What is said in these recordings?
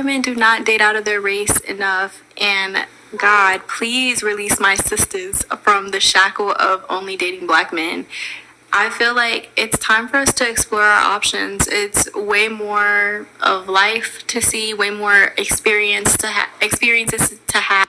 women do not date out of their race enough, and God, please release my sisters from the shackle of only dating black men. I feel like it's time for us to explore our options. It's way more of life to see, way more experiences to have.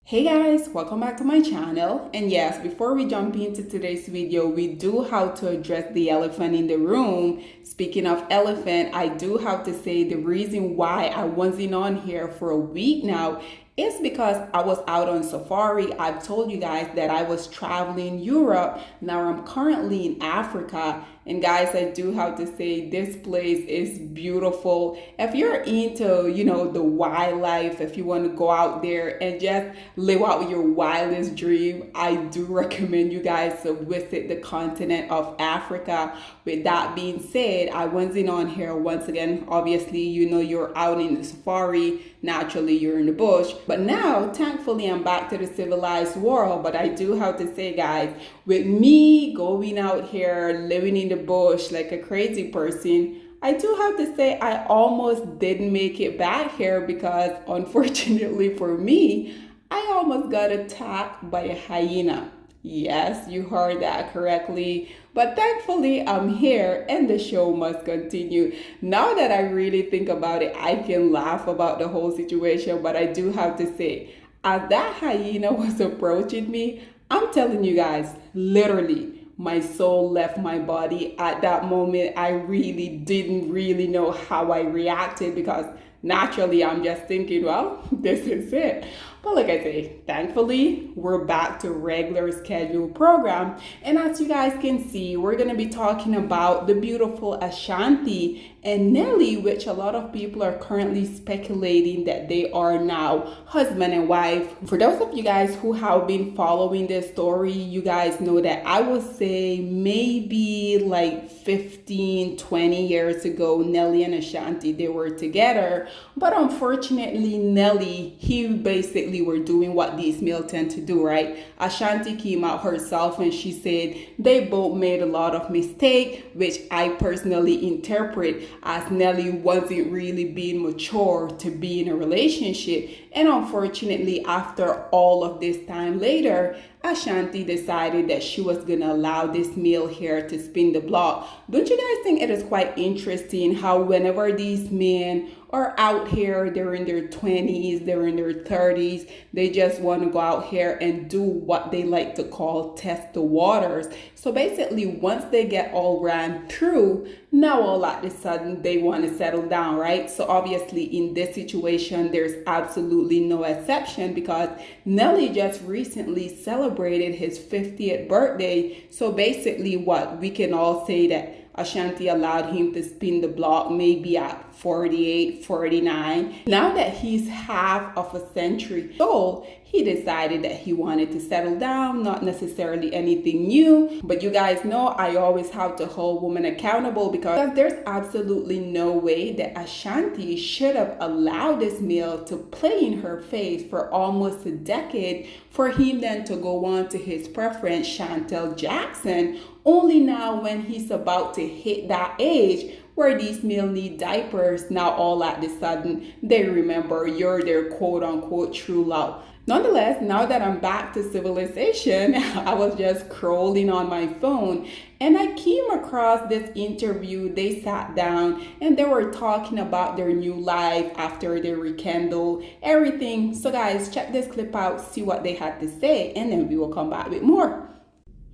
Hey guys, welcome back to my channel. And yes, before we jump into today's video, we do have to address the elephant in the room. Speaking of elephant, I do have to say the reason why I wasn't on here for a week now is because I was out on safari. I've told you guys that I was traveling Europe. Now I'm currently in Africa. And guys, I do have to say this place is beautiful. If you're into, the wildlife, if you want to go out there and just live out your wildest dream, I do recommend you guys to visit the continent of Africa. With that being said, I wasn't on here once again. Obviously, you're out in the safari. Naturally, you're in the bush. But now, thankfully, I'm back to the civilized world. But I do have to say, guys, with me going out here, living in the bush like a crazy person, I do have to say I almost didn't make it back here because unfortunately for me, I almost got attacked by a hyena. Yes, you heard that correctly. But thankfully, I'm here and the show must continue. Now that I really think about it, I can laugh about the whole situation. But I do have to say, as that hyena was approaching me, I'm telling you guys, literally, my soul left my body at that moment. I really didn't know how I reacted because naturally I'm just thinking, well, this is it. But like I say, thankfully, we're back to regular scheduled program. And as you guys can see, we're going to be talking about the beautiful Ashanti and Nelly, which a lot of people are currently speculating that they are now husband and wife. For those of you guys who have been following this story, you guys know that I would say maybe like 15, 20 years ago, Nelly and Ashanti, they were together. But unfortunately, Nelly, he basically were doing what these males tend to do, right? Ashanti came out herself and she said they both made a lot of mistakes, which I personally interpret as Nelly wasn't really being mature to be in a relationship. And unfortunately, after all of this time later, Ashanti decided that she was going to allow this male here to spin the block. Don't you guys think it is quite interesting how whenever these men are out here, they're in their 20s, they're in their 30s, they just want to go out here and do what they like to call test the waters. So basically, once they get all ran through, now all of a sudden they want to settle down, right? So obviously in this situation, there's absolutely no exception because Nelly just recently celebrated his 50th birthday. So basically what we can all say that Ashanti allowed him to spin the block maybe at 48, 49. Now that he's half of a century old, he decided that he wanted to settle down, not necessarily anything new. But you guys know I always have to hold women accountable because there's absolutely no way that Ashanti should have allowed this male to play in her face for almost a decade for him then to go on to his preference, Chantel Jackson, only now when he's about to hit that age where these males need diapers, now all at the sudden they remember you're their quote unquote true love. Nonetheless, now that I'm back to civilization, I was just scrolling on my phone and I came across this interview. They sat down and they were talking about their new life after they rekindle everything. So guys, check this clip out, see what they had to say, and then we will come back with more.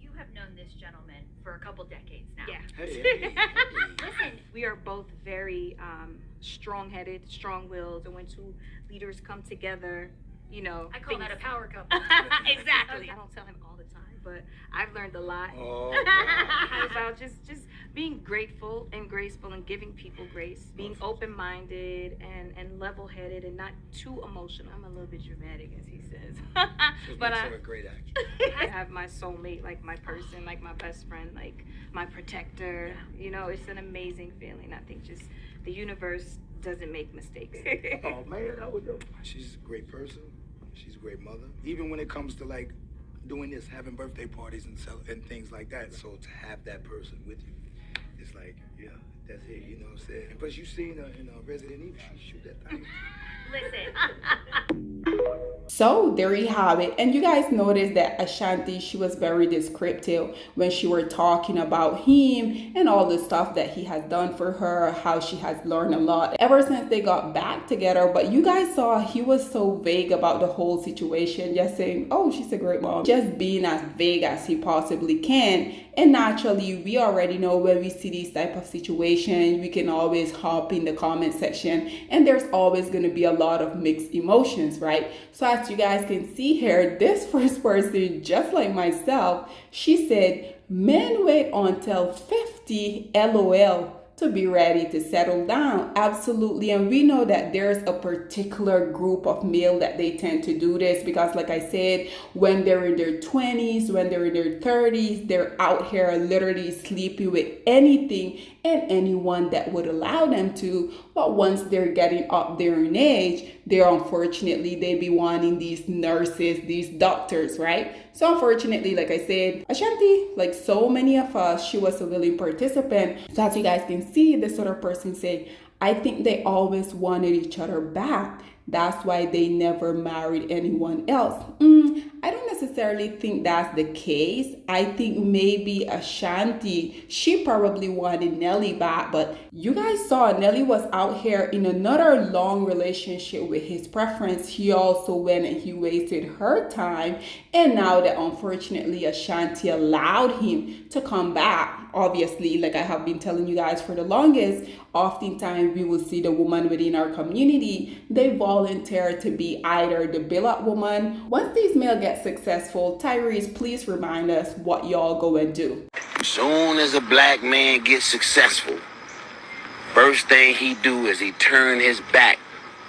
You have known this gentleman for a couple decades now. Yeah. Hey. Listen, we are both very strong-headed, strong-willed, and when two leaders come together, I call that a power couple. Exactly. I don't tell him all the time, but I've learned a lot about just being grateful and graceful and giving people grace, being open-minded and level-headed and not too emotional. I'm a little bit dramatic, as he says. But I'm a great actor. I have my soulmate, like my person, like my best friend, like my protector. It's an amazing feeling. I think just the universe doesn't make mistakes. Oh man, that was dope. She's a great person. She's a great mother. Even when it comes to like doing this, having birthday parties and things like that. So to have that person with you, it's like, yeah, that's it, you know what I'm saying? And plus, you seen her in Resident Evil, she shoot that thing. Listen. So there you have it. And you guys noticed that Ashanti, she was very descriptive when she were talking about him and all the stuff that he has done for her, how she has learned a lot ever since they got back together. But you guys saw he was so vague about the whole situation, just saying, oh, she's a great mom, just being as vague as he possibly can. And naturally, we already know when we see these type of situations, we can always hop in the comment section and there's always going to be a lot of mixed emotions, right? So as you guys can see here, this first person, just like myself, she said, men wait until 50 LOL to be ready to settle down. Absolutely. And we know that there's a particular group of male that they tend to do this because, like I said, when they're in their 20s, when they're in their 30s, they're out here literally sleeping with anything and anyone that would allow them to. But once they're getting up there in age, unfortunately, they be wanting these nurses, these doctors, right? So unfortunately, like I said, Ashanti, like so many of us, she was a willing participant. So as you guys can see, this other person say, I think they always wanted each other back. That's why they never married anyone else. I don't necessarily think that's the case. I think maybe Ashanti, she probably wanted Nelly back, but you guys saw Nelly was out here in another long relationship with his preference. He also went and he wasted her time. And now that unfortunately Ashanti allowed him to come back, obviously, like I have been telling you guys for the longest, oftentimes we will see the woman within our community, they volunteer to be either the billet woman. Once these males get successful, Tyrese, please remind us what y'all go and do. Soon as a black man gets successful, first thing he do is he turn his back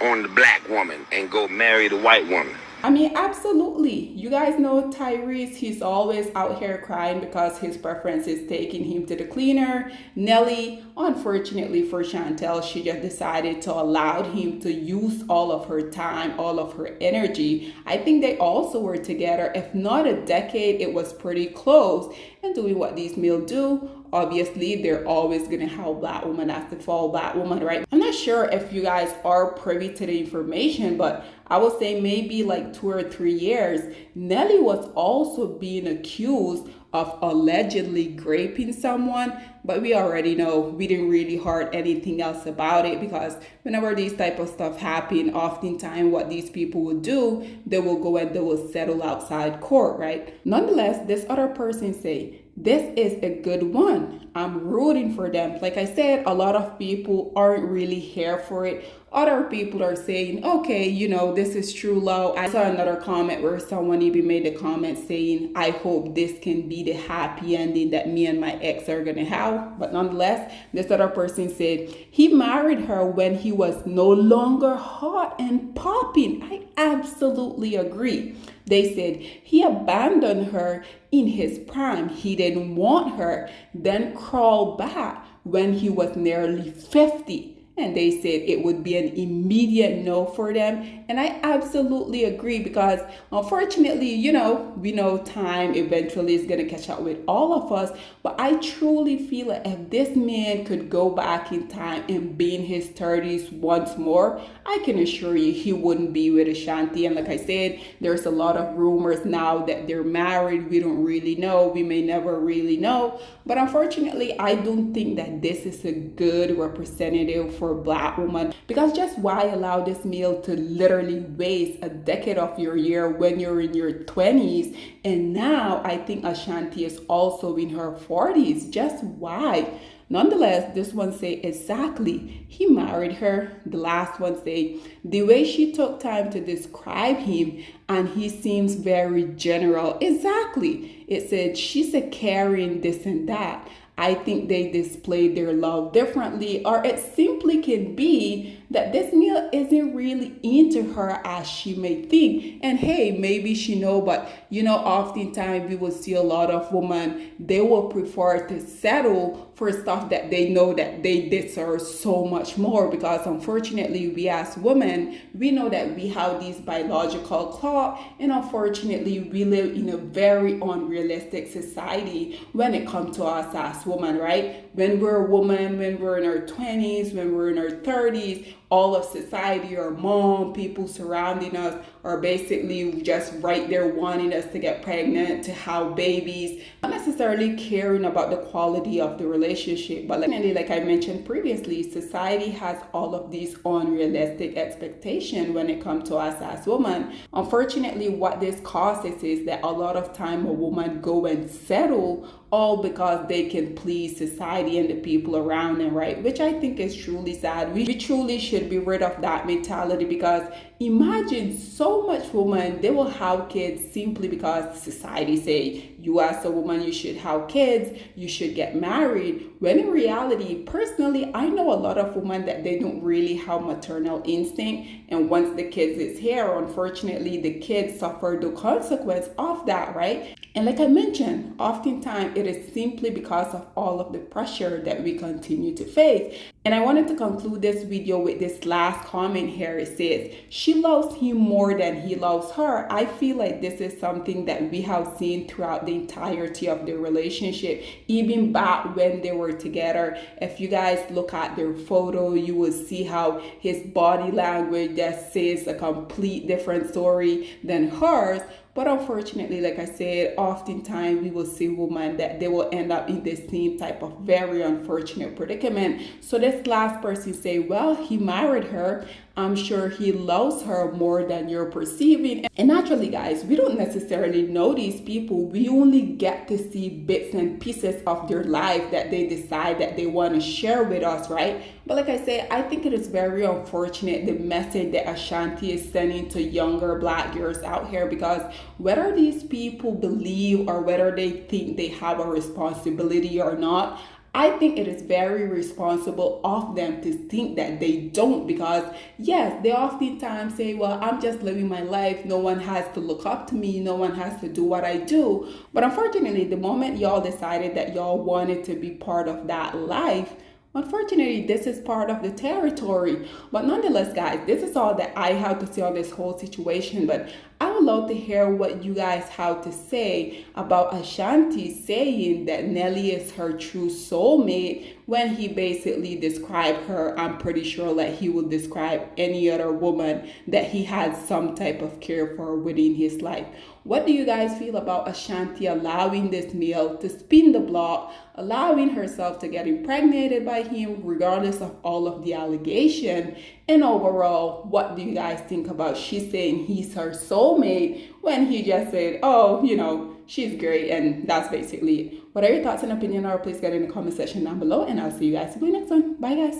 on the black woman and go marry the white woman. I mean, absolutely. You guys know Tyrese, he's always out here crying because his preference is taking him to the cleaner. Nelly, unfortunately for Chantel, she just decided to allow him to use all of her time, all of her energy. I think they also were together, if not a decade, it was pretty close. And doing what these males do, obviously they're always gonna have black woman as the fall black woman, right? I'm not sure if you guys are privy to the information, but I would say maybe like 2 or 3 years, Nelly was also being accused of allegedly raping someone, but we already know we didn't really heard anything else about it because whenever these type of stuff happen, oftentimes what these people will do, they will go and they will settle outside court, right? Nonetheless, this other person say, this is a good one. I'm rooting for them. Like I said, a lot of people aren't really here for it. Other people are saying, okay, you know, this is true love. I saw another comment where someone even made a comment saying, I hope this can be the happy ending that me and my ex are going to have. But nonetheless, this other person said he married her when he was no longer hot and popping. I absolutely agree. They said he abandoned her in his prime. He didn't want her, then crawled back when he was nearly 50. And they said it would be an immediate no for them. And I absolutely agree because unfortunately, you know, we know time eventually is going to catch up with all of us. But I truly feel like if this man could go back in time and be in his 30s once more, I can assure you he wouldn't be with Ashanti. And like I said, there's a lot of rumors now that they're married. We don't really know. We may never really know. But unfortunately, I don't think that this is a good representative for black woman, because just why allow this male to literally waste a decade of your year when you're in your 20s? And now I think Ashanti is also in her 40s. Just why? Nonetheless, this one say exactly he married her. The last one say the way she took time to describe him and he seems very general. Exactly. It said she's a caring this and that. I think they displayed their love differently, or it simply can be that this male isn't really into her as she may think. And hey, maybe she know, but oftentimes we will see a lot of women, they will prefer to settle for stuff that they know that they deserve so much more, because unfortunately we as women, we know that we have these biological clock, and unfortunately we live in a very unrealistic society when it comes to us as women, right? When we're a woman, when we're in our 20s, when we're in our 30s, all of society, our mom, people surrounding us are basically just right there wanting us to get pregnant, to have babies, not necessarily caring about the quality of the relationship. But like I mentioned previously, society has all of these unrealistic expectations when it comes to us as women. Unfortunately, what this causes is that a lot of time a woman go and settle all because they can please society and the people around them, right? Which I think is truly sad. We truly should be rid of that mentality, because imagine so much women, they will have kids simply because society say you as a woman, you should have kids, you should get married. When in reality, personally, I know a lot of women that they don't really have maternal instinct, and once the kids is here, unfortunately the kids suffer the consequence of that, right? And like I mentioned, oftentimes it is simply because of all of the pressure that we continue to face. And I wanted to conclude this video with this last comment here. It says, she loves him more than he loves her. I feel like this is something that we have seen throughout the entirety of their relationship, even back when they were together. If you guys look at their photo, you will see how his body language just says a complete different story than hers. But unfortunately, like I said, oftentimes we will see women that they will end up in the same type of very unfortunate predicament. So this last person say, well, he married her. I'm sure he loves her more than you're perceiving. And naturally, guys, we don't necessarily know these people. We only get to see bits and pieces of their life that they decide that they want to share with us, right? But like I said, I think it is very unfortunate, the message that Ashanti is sending to younger Black girls out here, because whether these people believe or whether they think they have a responsibility or not, I think it is very responsible of them to think that they don't, because yes, they oftentimes say, well, I'm just living my life. No one has to look up to me. No one has to do what I do. But unfortunately, the moment y'all decided that y'all wanted to be part of that life, unfortunately, this is part of the territory. But nonetheless, guys, this is all that I have to say on this whole situation. But I would love to hear what you guys have to say about Ashanti saying that Nelly is her true soulmate, when he basically described her. I'm pretty sure that he would describe any other woman that he had some type of care for within his life. What do you guys feel about Ashanti allowing this male to spin the block, allowing herself to get impregnated by him regardless of all of the allegation? And overall, what do you guys think about she saying he's her soulmate when he just said, oh, she's great, and that's basically it. What are your thoughts and opinion, or please get in the comment section down below, and I'll see you guys in the next one. Bye, guys.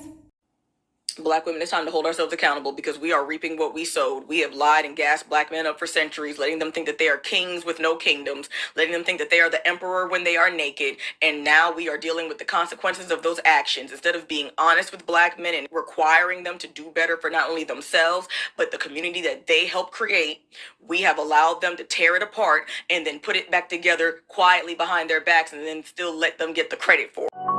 Black women, it's time to hold ourselves accountable, because we are reaping what we sowed. We have lied and gassed Black men up for centuries, letting them think that they are kings with no kingdoms, letting them think that they are the emperor when they are naked. And now we are dealing with the consequences of those actions. Instead of being honest with Black men and requiring them to do better for not only themselves, but the community that they helped create, we have allowed them to tear it apart and then put it back together quietly behind their backs, and then still let them get the credit for it.